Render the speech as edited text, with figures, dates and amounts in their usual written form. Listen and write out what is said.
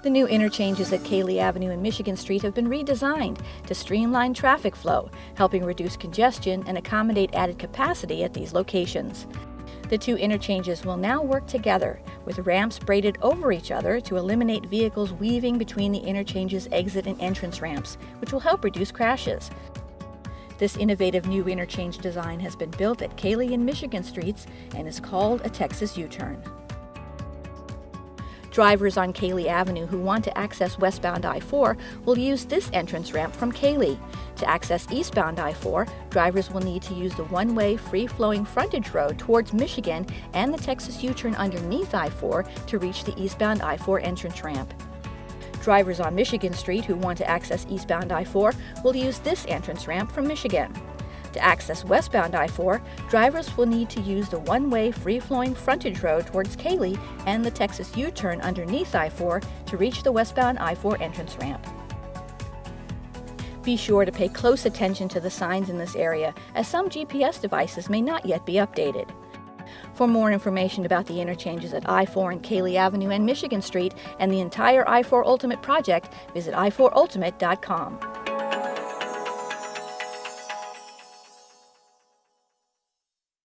The new interchanges at Kaley Avenue and Michigan Street have been redesigned to streamline traffic flow, helping reduce congestion and accommodate added capacity at these locations. The two interchanges will now work together, with ramps braided over each other to eliminate vehicles weaving between the interchange's exit and entrance ramps, which will help reduce crashes. This innovative new interchange design has been built at Kaley and Michigan Streets and is called a Texas U-turn. Drivers on Kaley Avenue who want to access westbound I-4 will use this entrance ramp from Kaley. To access eastbound I-4, drivers will need to use the one-way, free-flowing frontage road towards Michigan and the Texas U-turn underneath I-4 to reach the eastbound I-4 entrance ramp. Drivers on Michigan Street who want to access eastbound I-4 will use this entrance ramp from Michigan. To access westbound I-4, drivers will need to use the one-way, free-flowing frontage road towards Kaley and the Texas U-turn underneath I-4 to reach the westbound I-4 entrance ramp. Be sure to pay close attention to the signs in this area, as some GPS devices may not yet be updated. For more information about the interchanges at I-4 and Kaley Avenue and Michigan Street and the entire I-4 Ultimate project, visit i4ultimate.com.